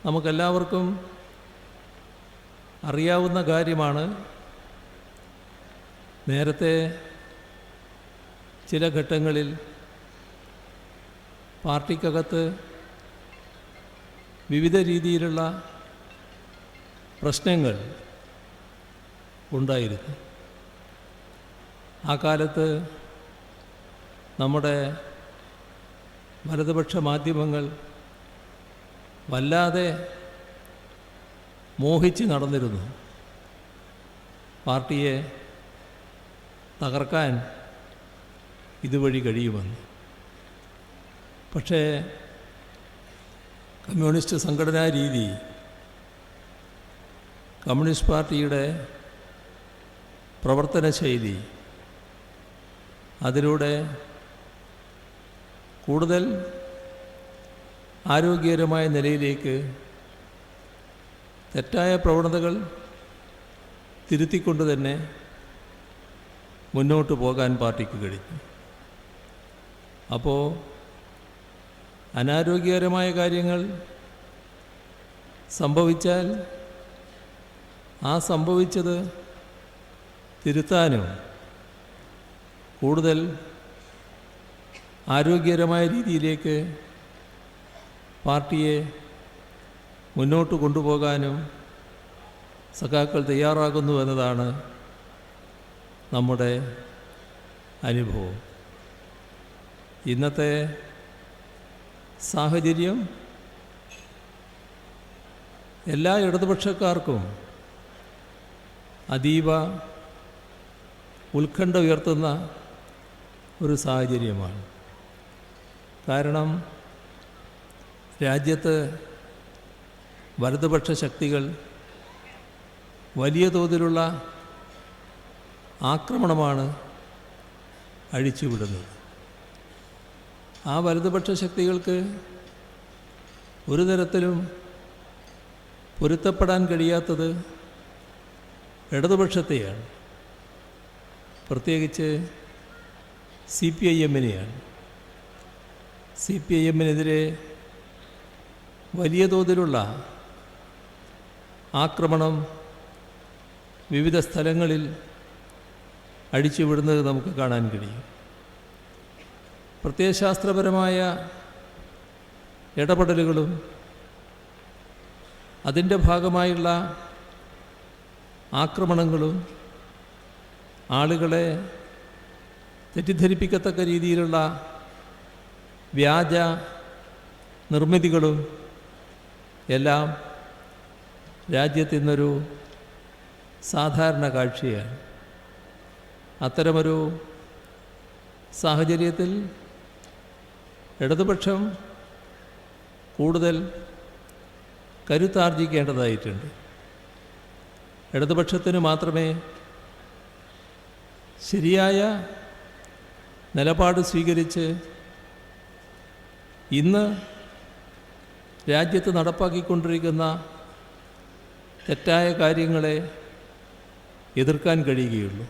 നമുക്കെല്ലാവർക്കും അറിയാവുന്ന കാര്യമാണ്. നേരത്തെ ചില ഘട്ടങ്ങളിൽ പാർട്ടിക്കകത്ത് വിവിധ രീതിയിലുള്ള പ്രശ്നങ്ങൾ ഉണ്ടായിരുന്നു. ആ കാലത്ത് നമ്മുടെ വലതുപക്ഷ മാധ്യമങ്ങൾ വല്ലാതെ മോഹിച്ച് നടന്നിരുന്നു. പാർട്ടിയെ തകർക്കാൻ ഇതുവഴി കഴിയുമെന്ന്. പക്ഷേ കമ്മ്യൂണിസ്റ്റ് സംഘടനാ രീതി, കമ്മ്യൂണിസ്റ്റ് പാർട്ടിയുടെ പ്രവർത്തന ശൈലി, അതിലൂടെ കൂടുതൽ ആരോഗ്യകരമായ നിലയിലേക്ക് തെറ്റായ പ്രവണതകൾ തിരുത്തിക്കൊണ്ട് തന്നെ മുന്നോട്ട് പോകാൻ പാർട്ടിക്ക് കഴിഞ്ഞു. അപ്പോൾ അനാരോഗ്യകരമായ കാര്യങ്ങൾ സംഭവിച്ചാൽ ആ സംഭവിച്ചത് തിരുത്താനും കൂടുതൽ ആരോഗ്യകരമായ രീതിയിലേക്ക് പാർട്ടിയെ മുന്നോട്ട് കൊണ്ടുപോകാനും സഖാക്കൾ തയ്യാറാകുന്നു എന്നതാണ് നമ്മുടെ അനുഭവം. ഇന്നത്തെ സാഹചര്യം എല്ലാ ഇടതുപക്ഷക്കാർക്കും അതീവ ഉത്കണ്ഠ ഉയർത്തുന്ന ഒരു സാഹചര്യമാണ്. കാരണം രാജ്യത്ത് വലതുപക്ഷ ശക്തികൾ വലിയ തോതിലുള്ള ആക്രമണമാണ് അഴിച്ചുവിടുന്നത്. ആ വലതുപക്ഷ ശക്തികൾക്ക് ഒരു തരത്തിലും പൊരുത്തപ്പെടാൻ കഴിയാത്തത് ഇടതുപക്ഷത്തെയാണ്, പ്രത്യേകിച്ച് CPIM-നെയാണ്. CPIM-നെതിരെ വലിയ തോതിലുള്ള ആക്രമണം വിവിധ സ്ഥലങ്ങളിൽ അടിച്ചുവിടുന്നത് നമുക്ക് കാണാൻ കഴിയും. പ്രത്യയശാസ്ത്രപരമായ ഇടപെടലുകളും അതിൻ്റെ ഭാഗമായുള്ള ആക്രമണങ്ങളും ആളുകളെ തെറ്റിദ്ധരിപ്പിക്കത്തക്ക രീതിയിലുള്ള വ്യാജ നിർമ്മിതികളും എല്ലാം രാജ്യത്തിന്നൊരു സാധാരണ കാഴ്ചയാണ്. അത്തരമൊരു സാഹചര്യത്തിൽ ഇടതുപക്ഷം കൂടുതൽ കരുത്താർജിക്കേണ്ടതായിട്ടുണ്ട്. ഇടതുപക്ഷത്തിന് മാത്രമേ ശരിയായ നിലപാട് സ്വീകരിച്ച് ഇന്ന് രാജ്യത്ത് നടപ്പാക്കിക്കൊണ്ടിരിക്കുന്ന തെറ്റായ കാര്യങ്ങളെ എതിർക്കാൻ കഴിയുകയുള്ളൂ.